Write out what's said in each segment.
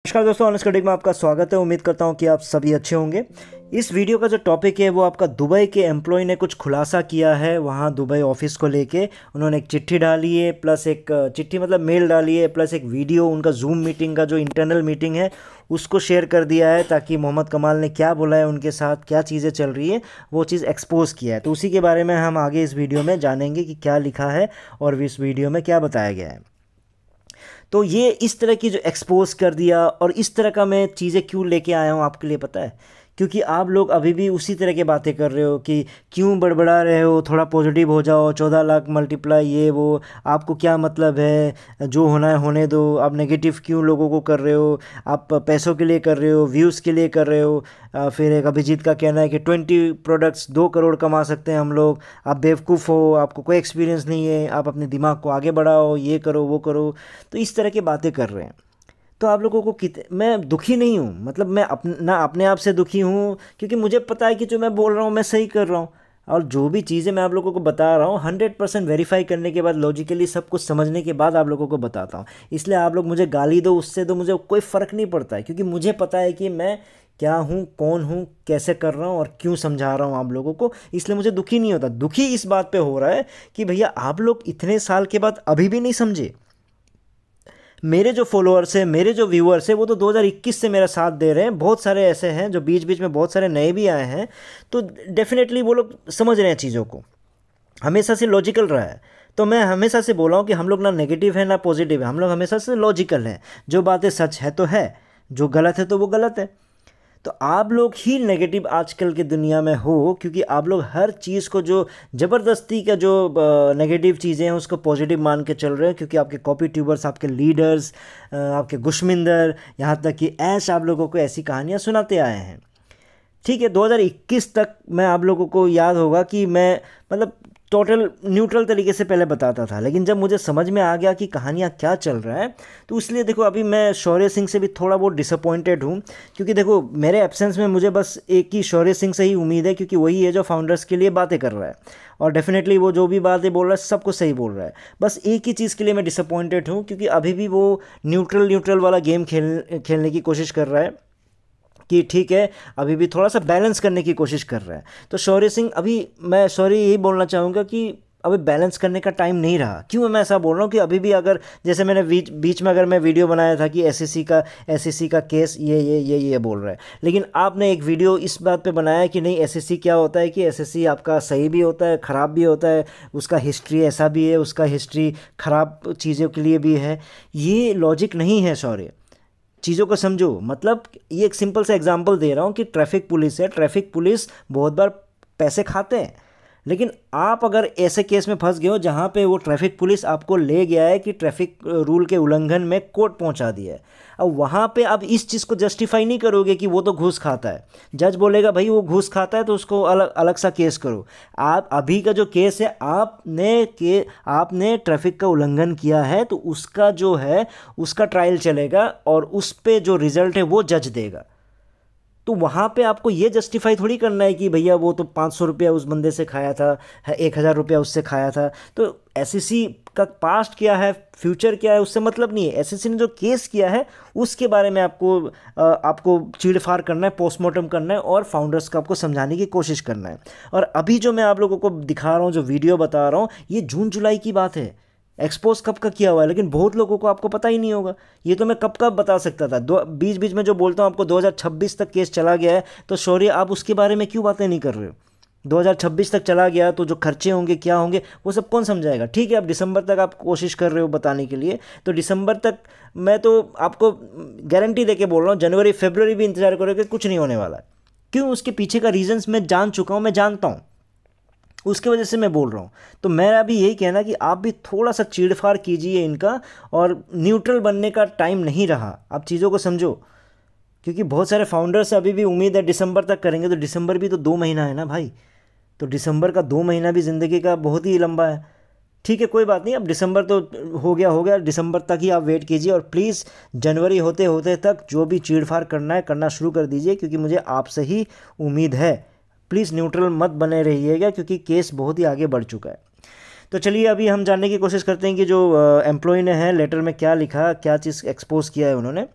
नमस्कार दोस्तों, honest critic में आपका स्वागत है। उम्मीद करता हूं कि आप सभी अच्छे होंगे। इस वीडियो का जो टॉपिक है वो आपका दुबई के एम्प्लॉय ने कुछ खुलासा किया है। वहां दुबई ऑफिस को लेके उन्होंने एक चिट्ठी डाली है, प्लस एक चिट्ठी मतलब मेल डाली है, प्लस एक वीडियो उनका जूम मीटिंग का जो इंटरनल मीटिंग है उसको शेयर कर दिया है, ताकि मोहम्मद कमाल ने क्या बोला है, उनके साथ क्या चीज़ें चल रही है वो चीज़ एक्सपोज किया है। तो उसी के बारे में हम आगे इस वीडियो में जानेंगे कि क्या लिखा है और इस वीडियो में क्या बताया गया है। तो ये इस तरह की जो एक्सपोज कर दिया, और इस तरह का मैं चीज़ें क्यों लेके आया हूँ आपके लिए पता है? क्योंकि आप लोग अभी भी उसी तरह की बातें कर रहे हो कि क्यों बड़बड़ा रहे हो, थोड़ा पॉजिटिव हो जाओ, 14 लाख मल्टीप्लाई ये वो, आपको क्या मतलब है, जो होना है होने दो, आप नेगेटिव क्यों लोगों को कर रहे हो, आप पैसों के लिए कर रहे हो, व्यूज़ के लिए कर रहे हो। फिर एक अभिजीत का कहना है कि 20 प्रोडक्ट्स 2 करोड़ कमा सकते हैं हम लोग। आप बेवकूफ़ हो, आपको कोई एक्सपीरियंस नहीं है, आप अपने दिमाग को आगे बढ़ाओ, ये करो वो करो। तो इस तरह की बातें कर रहे हैं। तो आप लोगों को मैं दुखी नहीं हूँ, मतलब मैं ना अपने आप से दुखी हूँ, क्योंकि मुझे पता है कि जो मैं बोल रहा हूँ मैं सही कर रहा हूँ। और जो भी चीज़ें मैं आप लोगों को बता रहा हूँ 100% वेरीफाई करने के बाद, लॉजिकली सब कुछ समझने के बाद आप लोगों को बताता हूँ। इसलिए आप लोग मुझे गाली दो, उससे तो मुझे कोई फ़र्क नहीं पड़ता है, क्योंकि मुझे पता है कि मैं क्या हूँ, कौन हूँ, कैसे कर रहा हूँ और क्यों समझा रहा हूँ आप लोगों को। इसलिए मुझे दुखी नहीं होता। दुखी इस बात पे हो रहा है कि भैया आप लोग इतने साल के बाद अभी भी नहीं समझे। मेरे जो फॉलोअर्स हैं, मेरे जो व्यूअर्स हैं, वो तो 2021 से मेरा साथ दे रहे हैं। बहुत सारे ऐसे हैं जो बीच बीच में बहुत सारे नए भी आए हैं, तो डेफिनेटली वो लोग समझ रहे हैं चीज़ों को। हमेशा से लॉजिकल रहा है। तो मैं हमेशा से बोला हूँ कि हम लोग ना नेगेटिव है ना पॉजिटिव है, हम लोग हमेशा से लॉजिकल हैं। जो बातें सच है तो है, जो गलत है तो वो गलत है। तो आप लोग ही नेगेटिव आजकल की दुनिया में हो, क्योंकि आप लोग हर चीज़ को जो ज़बरदस्ती का जो नेगेटिव चीज़ें हैं उसको पॉजिटिव मान के चल रहे हैं। क्योंकि आपके कॉपी ट्यूबर्स, आपके लीडर्स, आपके गुशमिंदर, यहाँ तक कि ऐश आप लोगों को ऐसी कहानियाँ सुनाते आए हैं। ठीक है, 2021 तक मैं आप लोगों को याद होगा कि मैं मतलब टोटल न्यूट्रल तरीके से पहले बताता था, लेकिन जब मुझे समझ में आ गया कि कहानियाँ क्या चल रहा है, तो इसलिए देखो अभी मैं शौर्य सिंह से भी थोड़ा बहुत डिसअपॉइंटेड हूँ। क्योंकि देखो मेरे एब्सेंस में मुझे बस एक ही शौर्य सिंह से ही उम्मीद है, क्योंकि वही है जो फाउंडर्स के लिए बातें कर रहा है, और डेफिनेटली वो जो भी बातें बोल रहा है सब कुछ सही बोल रहा है। बस एक ही चीज़ के लिए मैं डिसअपॉइंटेड हूँ, क्योंकि अभी भी वो न्यूट्रल वाला गेम खेलने की कोशिश कर रहा है कि ठीक है, अभी भी थोड़ा सा बैलेंस करने की कोशिश कर रहा है। तो शौर्य सिंह, अभी मैं सॉरी यही बोलना चाहूँगा कि अभी बैलेंस करने का टाइम नहीं रहा। क्यों मैं ऐसा बोल रहा हूँ कि अभी भी अगर जैसे मैंने बीच में अगर मैं वीडियो बनाया था कि एसएससी का केस ये बोल रहा है, लेकिन आपने एक वीडियो इस बात पे बनाया कि नहीं, एसएससी क्या होता है कि एसएससी आपका सही भी होता है, ख़राब भी होता है, उसका हिस्ट्री ऐसा भी है, उसका हिस्ट्री ख़राब चीज़ों के लिए भी है। ये लॉजिक नहीं है शौर्य, चीज़ों को समझो। मतलब ये एक सिंपल सा एग्जांपल दे रहा हूँ कि ट्रैफिक पुलिस है, ट्रैफिक पुलिस बहुत बार पैसे खाते हैं, लेकिन आप अगर ऐसे केस में फंस गए हो जहाँ पे वो ट्रैफिक पुलिस आपको ले गया है कि ट्रैफिक रूल के उल्लंघन में कोर्ट पहुँचा दिया है, अब वहाँ पे आप इस चीज़ को जस्टिफाई नहीं करोगे कि वो तो घूस खाता है। जज बोलेगा भाई वो घूस खाता है तो उसको अलग अलग सा केस करो। आप अभी का जो केस है, आपने ट्रैफिक का उल्लंघन किया है, तो उसका जो है उसका ट्रायल चलेगा और उस पे जो रिजल्ट है वो जज देगा। तो वहाँ पे आपको ये जस्टिफाई थोड़ी करना है कि भैया वो तो 500 रुपया उस बंदे से खाया था, 1000 रुपया उससे खाया था। तो एसएससी का पास्ट क्या है, फ्यूचर क्या है, उससे मतलब नहीं है। एसएससी ने जो केस किया है उसके बारे में आपको चीड़फाड़ करना है, पोस्टमार्टम करना है, और फाउंडर्स को आपको समझाने की कोशिश करना है। और अभी जो मैं आप लोगों को दिखा रहा हूँ, जो वीडियो बता रहा हूँ, ये जून जुलाई की बात है। एक्सपोज कब का किया हुआ है, लेकिन बहुत लोगों को आपको पता ही नहीं होगा। ये तो मैं कब कब बता सकता था। बीच बीच में जो बोलता हूँ आपको, 2026 तक केस चला गया है, तो शौर्य आप उसके बारे में क्यों बातें नहीं कर रहे हो? 2026 तक चला गया तो जो खर्चे होंगे क्या होंगे वो सब कौन समझाएगा? ठीक है, अब दिसंबर तक आप कोशिश कर रहे हो बताने के लिए, तो दिसंबर तक मैं तो आपको गारंटी दे के बोल रहा हूँ, जनवरी फरवरी भी इंतजार करोगे कुछ नहीं होने वाला है। क्यों? उसके पीछे का रीजंस मैं जान चुका हूँ, मैं जानता हूँ, उसके वजह से मैं बोल रहा हूँ। तो मेरा भी यही कहना कि आप भी थोड़ा सा चीड़फाड़ कीजिए इनका, और न्यूट्रल बनने का टाइम नहीं रहा। आप चीज़ों को समझो, क्योंकि बहुत सारे फाउंडर्स अभी भी उम्मीद है दिसंबर तक करेंगे, तो दिसंबर भी तो 2 महीना है ना भाई। तो दिसंबर का 2 महीना भी ज़िंदगी का बहुत ही लंबा है। ठीक है, कोई बात नहीं, अब दिसंबर तो हो गया, दिसंबर तक ही आप वेट कीजिए, और प्लीज़ जनवरी होते होते तक जो भी चीड़फाड़ करना है करना शुरू कर दीजिए, क्योंकि मुझे आपसे ही उम्मीद है। प्लीज़ न्यूट्रल मत बने रहिएगा, क्योंकि केस बहुत ही आगे बढ़ चुका है। तो चलिए अभी हम जानने की कोशिश करते हैं कि जो एम्प्लॉय ने है लेटर में क्या लिखा, क्या चीज़ एक्सपोज किया है उन्होंने।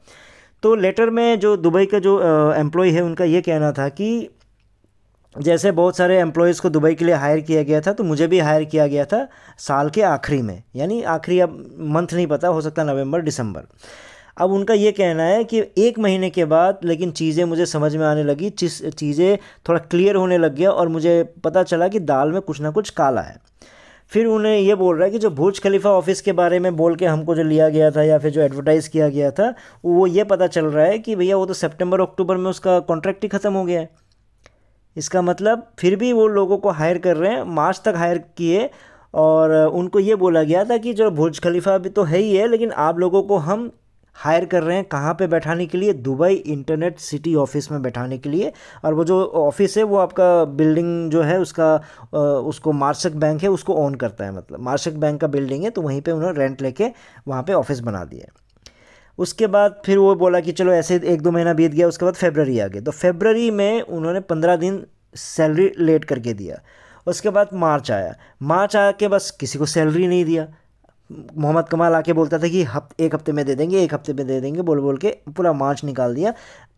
तो लेटर में जो दुबई का जो एम्प्लॉय है उनका ये कहना था कि जैसे बहुत सारे एम्प्लॉयज़ को दुबई के लिए हायर किया गया था, तो मुझे भी हायर किया गया था साल के आखिरी में, यानी आखिरी, अब मंथ नहीं पता, हो सकता है नवंबर दिसंबर। अब उनका ये कहना है कि 1 महीने के बाद लेकिन चीज़ें मुझे समझ में आने लगी, चीज़ें थोड़ा क्लियर होने लग गया और मुझे पता चला कि दाल में कुछ ना कुछ काला है। फिर उन्हें ये बोल रहा है कि जो बुर्ज खलीफा ऑफिस के बारे में बोल के हमको जो लिया गया था या फिर जो एडवर्टाइज़ किया गया था, वो ये पता चल रहा है कि भैया वो तो सितंबर अक्टूबर में उसका कॉन्ट्रैक्ट ही ख़त्म हो गया है। इसका मतलब फिर भी वो लोगों को हायर कर रहे हैं, मार्च तक हायर किए, और उनको ये बोला गया था कि जो बुर्ज खलीफा भी तो है ही है, लेकिन आप लोगों को हम हायर कर रहे हैं कहाँ पे बैठाने के लिए, दुबई इंटरनेट सिटी ऑफिस में बैठाने के लिए। और वो जो ऑफिस है वो आपका बिल्डिंग जो है उसका उसको मार्शक बैंक है उसको ओन करता है, मतलब मार्शक बैंक का बिल्डिंग है, तो वहीं पे उन्होंने रेंट लेके वहाँ पे ऑफिस बना दिया। उसके बाद फिर वो बोला कि चलो ऐसे 1-2 महीना बीत गया, उसके बाद फरवरी आ गया, तो फरवरी में उन्होंने 15 दिन सैलरी लेट करके दिया। उसके बाद मार्च आया, मार्च आके बस किसी को सैलरी नहीं दिया। मोहम्मद कमाल आके बोलता था कि 1 हफ्ते में दे देंगे, 1 हफ्ते में दे देंगे, बोल बोल के पूरा मार्च निकाल दिया।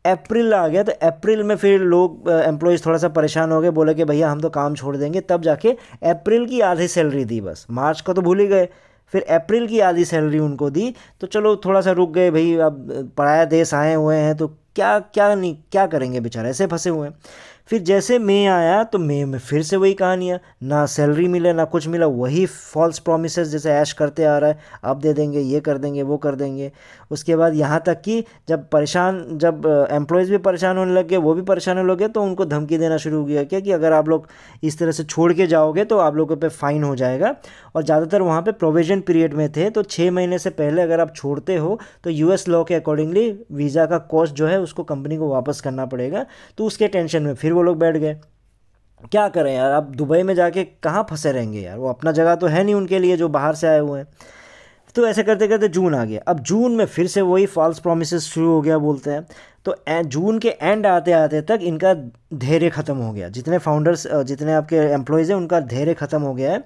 अप्रैल आ गया, तो अप्रैल में फिर लोग एम्प्लॉयज़ थोड़ा सा परेशान हो गए, बोले कि भैया हम तो काम छोड़ देंगे, तब जाके अप्रैल की आधी सैलरी दी, बस मार्च का तो भूल ही गए। फिर अप्रैल की आधी सैलरी उनको दी, तो चलो थोड़ा सा रुक गए भाई, अब पराया देश आए हुए हैं तो क्या क्या नहीं क्या करेंगे, बेचारे ऐसे फंसे हुए हैं। फिर जैसे मई आया तो मई में फिर से वही कहानियाँ, ना सैलरी मिले ना कुछ मिला, वही फॉल्स प्रॉमिसेस जैसे ऐश करते आ रहा है, अब दे देंगे, ये कर देंगे, वो कर देंगे। उसके बाद यहाँ तक कि जब एम्प्लॉयज़ भी परेशान होने लग गए, वो भी परेशान होने लगे, तो उनको धमकी देना शुरू हो गया क्या कि अगर आप लोग इस तरह से छोड़ के जाओगे तो आप लोगों पे फ़ाइन हो जाएगा। और ज़्यादातर वहाँ पे प्रोविजन पीरियड में थे, तो 6 महीने से पहले अगर आप छोड़ते हो तो यूएस लॉ के अकॉर्डिंगली वीज़ा का कॉस्ट जो है उसको कंपनी को वापस करना पड़ेगा। तो उसके टेंशन में फिर वो लोग बैठ गए। क्या करें यार, अब दुबई में जाके कहाँ फंसे रहेंगे यार, वो अपना जगह तो है नहीं उनके लिए जो बाहर से आए हुए हैं। तो ऐसे करते करते जून आ गया। अब जून में फिर से वही फॉल्स प्रॉमिसेस शुरू हो गया बोलते हैं। तो जून के एंड आते आते तक इनका धैर्य ख़त्म हो गया, जितने फाउंडर्स जितने आपके एम्प्लॉयज़ हैं उनका धैर्य ख़त्म हो गया है।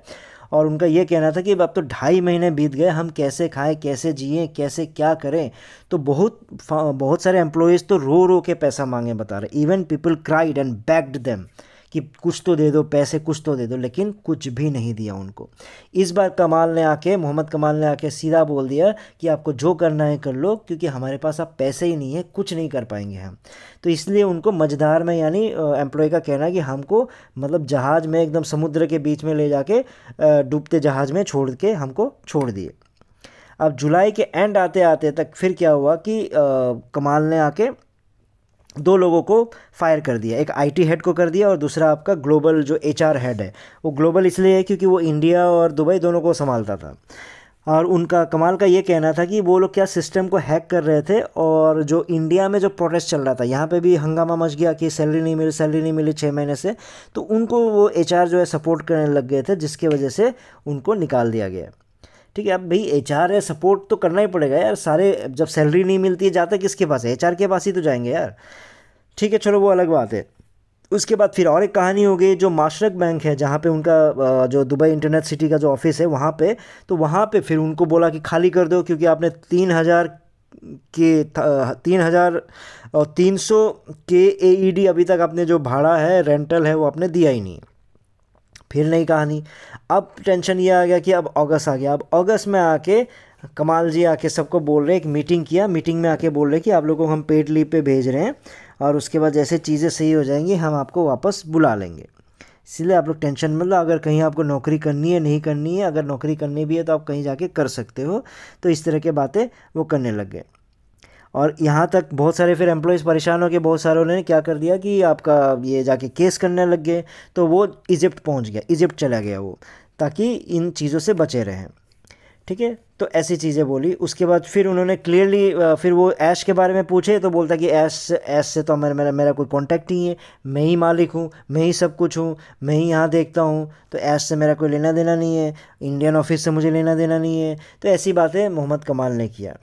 और उनका ये कहना था कि अब तो 2.5 महीने बीत गए, हम कैसे खाएं, कैसे जिएं, कैसे क्या करें। तो बहुत सारे एम्प्लॉयज़ तो रो रो के पैसा मांगे बता रहे, even people cried and bagged them कि कुछ तो दे दो पैसे, कुछ तो दे दो, लेकिन कुछ भी नहीं दिया उनको। इस बार मोहम्मद कमाल ने आके सीधा बोल दिया कि आपको जो करना है कर लो, क्योंकि हमारे पास अब पैसे ही नहीं है, कुछ नहीं कर पाएंगे हम। तो इसलिए उनको मझधार में, यानी एम्प्लॉय का कहना है कि हमको मतलब जहाज़ में एकदम समुद्र के बीच में ले जाके डूबते जहाज़ में छोड़ के हमको छोड़ दिए। अब जुलाई के एंड आते आते तक फिर क्या हुआ कि कमाल ने आके 2 लोगों को फायर कर दिया, एक आईटी हेड को कर दिया और दूसरा आपका ग्लोबल जो एचआर हेड है। वो ग्लोबल इसलिए है क्योंकि वो इंडिया और दुबई दोनों को संभालता था। और उनका कमाल का ये कहना था कि वो लोग क्या सिस्टम को हैक कर रहे थे, और जो इंडिया में जो प्रोटेस्ट चल रहा था, यहाँ पे भी हंगामा मच गया कि सैलरी नहीं मिली 6 महीने से, तो उनको वो एचआर जो है सपोर्ट करने लग गए थे, जिसकी वजह से उनको निकाल दिया गया। ठीक है, अब भाई एचआर है, सपोर्ट तो करना ही पड़ेगा यार, सारे जब सैलरी नहीं मिलती है जाता किसके पास है, एचआर के पास ही तो जाएंगे यार। ठीक है, चलो वो अलग बात है। उसके बाद फिर और एक कहानी हो गई, जो माशरक बैंक है जहाँ पे उनका जो दुबई इंटरनेट सिटी का जो ऑफिस है वहाँ पे, तो वहाँ पे फिर उनको बोला कि खाली कर दो, क्योंकि आपने 3,300 के AED अभी तक आपने जो भाड़ा है, रेंटल है, वो आपने दिया ही नहीं। फिर नई कहानी, अब टेंशन ये आ गया कि अब अगस्त आ गया। अब अगस्त में आके कमाल जी आके सबको बोल रहे हैं, एक मीटिंग किया, मीटिंग में आके बोल रहे हैं कि आप लोगों को हम पेड लीव पे भेज रहे हैं, और उसके बाद जैसे चीज़ें सही हो जाएंगी हम आपको वापस बुला लेंगे, इसलिए आप लोग टेंशन मत लो। अगर कहीं आपको नौकरी करनी है, नहीं करनी है, अगर नौकरी करनी भी है तो आप कहीं जाके कर सकते हो। तो इस तरह के बातें वो करने लग गए। और यहाँ तक बहुत सारे फिर एम्प्लॉयज़ परेशान हो गए, बहुत सारों ने क्या कर दिया कि आपका ये जाके केस करने लग गए। तो वो इजिप्ट पहुँच गया, इजिप्ट चला गया वो, ताकि इन चीज़ों से बचे रहें। ठीक है, तो ऐसी चीज़ें बोली। उसके बाद फिर उन्होंने क्लियरली फिर वो ऐश के बारे में पूछे तो बोलता कि ऐश से तो मेरा कोई कांटेक्ट नहीं है, मैं ही मालिक हूँ, मैं ही सब कुछ हूँ, मैं ही यहाँ देखता हूँ, तो ऐश से मेरा कोई लेना देना नहीं है, इंडियन ऑफिस से मुझे लेना देना नहीं है। तो ऐसी बातें मोहम्मद कमाल ने किया।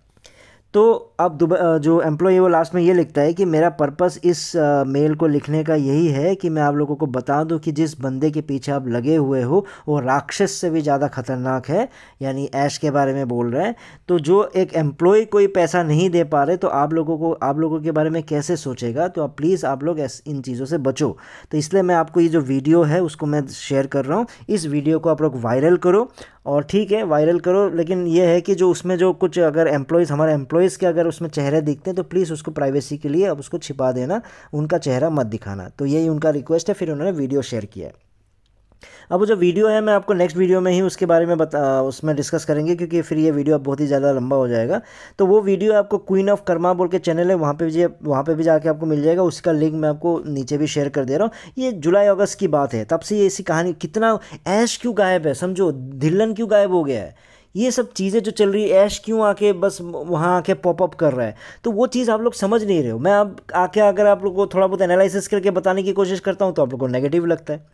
तो अब जो एम्प्लॉय है वो लास्ट में ये लिखता है कि मेरा पर्पस इस मेल को लिखने का यही है कि मैं आप लोगों को बता दूं कि जिस बंदे के पीछे आप लगे हुए हो वो राक्षस से भी ज़्यादा खतरनाक है, यानी ऐश के बारे में बोल रहे हैं। तो जो एक एम्प्लॉय कोई पैसा नहीं दे पा रहे तो आप लोगों के बारे में कैसे सोचेगा। तो आप प्लीज़ आप लोग इन चीज़ों से बचो। तो इसलिए मैं आपको ये जो वीडियो है उसको मैं शेयर कर रहा हूँ। इस वीडियो को आप लोग वायरल करो, और ठीक है वायरल करो, लेकिन ये है कि जो उसमें जो कुछ अगर हमारे एम्प्लॉयज़ के अगर उसमें चेहरे दिखते हैं तो प्लीज़ उसको प्राइवेसी के लिए अब उसको छिपा देना, उनका चेहरा मत दिखाना। तो यही उनका रिक्वेस्ट है, फिर उन्होंने वीडियो शेयर किया है। अब वो जो वीडियो है मैं आपको नेक्स्ट वीडियो में ही उसके बारे में उसमें डिस्कस करेंगे, क्योंकि फिर ये वीडियो अब बहुत ही ज़्यादा लंबा हो जाएगा। तो वो वीडियो आपको क्वीन ऑफ कर्मा बोल के चैनल है, वहाँ पे भी जाके आपको मिल जाएगा। उसका लिंक मैं आपको नीचे भी शेयर कर दे रहा हूँ। ये जुलाई अगस्त की बात है, तब से ये ऐसी कहानी, कितना ऐश क्यों गायब है, समझो धिल्लन क्यों गायब हो गया है, ये सब चीज़ें जो चल रही है, ऐश क्यों आके बस वहाँ आके पॉपअप कर रहा है। तो वो चीज़ आप लोग समझ नहीं रहे हो। मैं अब आके अगर आप लोग को थोड़ा बहुत एनालिसिस करके बताने की कोशिश करता हूँ तो आप लोग को नेगेटिव लगता है।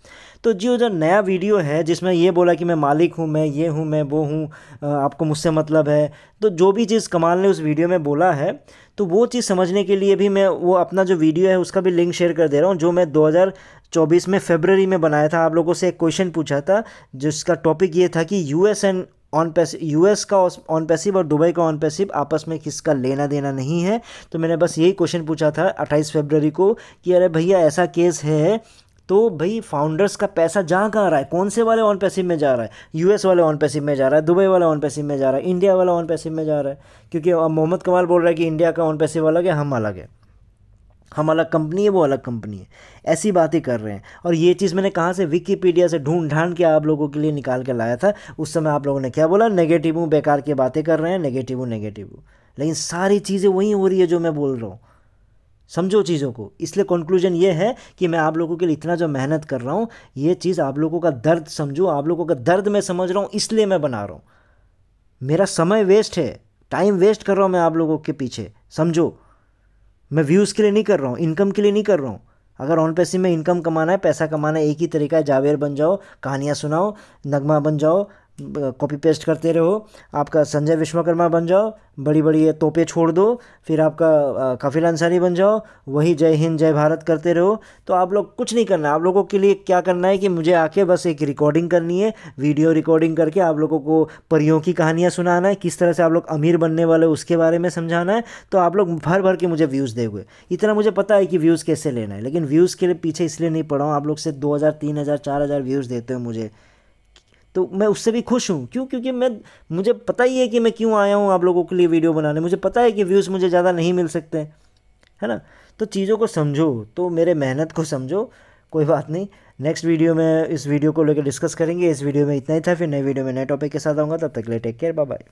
तो जो नया वीडियो है जिसमें ये बोला कि मैं मालिक हूँ, मैं ये हूँ, मैं वो हूँ, आपको मुझसे मतलब है, तो जो भी चीज़ कमाल ने उस वीडियो में बोला है, तो वो चीज़ समझने के लिए भी मैं वो अपना जो वीडियो है उसका भी लिंक शेयर कर दे रहा हूँ, जो मैं 2024 में फरवरी में बनाया था। आप लोगों से एक क्वेश्चन पूछा था जिसका टॉपिक ये था कि यूएस का ऑन पैसिव और दुबई का ऑन पैसिव आपस में किसका लेना देना नहीं है। तो मैंने बस यही क्वेश्चन पूछा था 28 फरवरी को कि अरे भैया ऐसा केस है तो भाई फाउंडर्स का पैसा जहाँ कहाँ रहा है, कौन से वाले ऑन पैसिव में जा रहा है, यूएस वाले ऑन पैसिव में जा रहा है, दुबई वाला ऑन पैसिव में जा रहा है, इंडिया वाला ऑन पैसिव में जा रहा है। क्योंकि मोहम्मद कमाल बोल रहा है कि इंडिया का ऑन पैसिव अलग है, हम अलग है, हम अलग कंपनी है, वो अलग कंपनी है, ऐसी बातें कर रहे हैं। और ये चीज़ मैंने कहाँ से, विकीपीडिया से ढूंढ ढांड के आप लोगों के लिए निकाल के लाया था। उस समय आप लोगों ने क्या बोला, नेगेटिव हूँ, बेकार की बातें कर रहे हैं, नेगेटिव हूँ, नेगेटिव हूँ। लेकिन सारी चीज़ें वही हो रही है जो मैं बोल रहा हूँ, समझो चीज़ों को। इसलिए कंक्लूजन ये है कि मैं आप लोगों के लिए इतना जो मेहनत कर रहा हूँ, ये चीज़ आप लोगों का दर्द समझो, आप लोगों का दर्द मैं समझ रहा हूँ, इसलिए मैं बना रहा हूँ। मेरा समय वेस्ट है, टाइम वेस्ट कर रहा हूँ मैं आप लोगों के पीछे, समझो। मैं व्यूज़ के लिए नहीं कर रहा हूँ, इनकम के लिए नहीं कर रहा हूँ। अगर ऑन पैसिव में इनकम कमाना है, पैसा कमाना है, एक ही तरीका है, जावेर बन जाओ, कहानियाँ सुनाओ, नगमा बन जाओ, कॉपी पेस्ट करते रहो, आपका संजय विश्वकर्मा बन जाओ, बड़ी बड़ी ये तोपे छोड़ दो, फिर आपका कफिल अंसारी बन जाओ, वही जय हिंद जय भारत करते रहो। तो आप लोग कुछ नहीं करना, आप लोगों के लिए क्या करना है कि मुझे आके बस एक रिकॉर्डिंग करनी है, वीडियो रिकॉर्डिंग करके आप लोगों को परियों की कहानियाँ सुनाना है, किस तरह से आप लोग अमीर बनने वाले उसके बारे में समझाना है। तो आप लोग भर भर के मुझे व्यूज़ दोगे, इतना मुझे पता है कि व्यूज़ कैसे लेना है। लेकिन व्यूज़ के लिए पीछे इसलिए नहीं पड़ा हूँ, आप लोग से 2000 3000 4000 व्यूज़ देते हो मुझे, तो मैं उससे भी खुश हूँ। क्यों? क्योंकि मुझे पता ही है कि मैं क्यों आया हूँ आप लोगों के लिए वीडियो बनाने। मुझे पता है कि व्यूज़ मुझे ज़्यादा नहीं मिल सकते, है ना। तो चीज़ों को समझो, तो मेरे मेहनत को समझो। कोई बात नहीं, नेक्स्ट वीडियो में इस वीडियो को लेकर डिस्कस करेंगे। इस वीडियो में इतना ही था, फिर नए वीडियो में नए टॉपिक के साथ आऊँगा। तब तक के लिए टेक केयर, बाय बाय।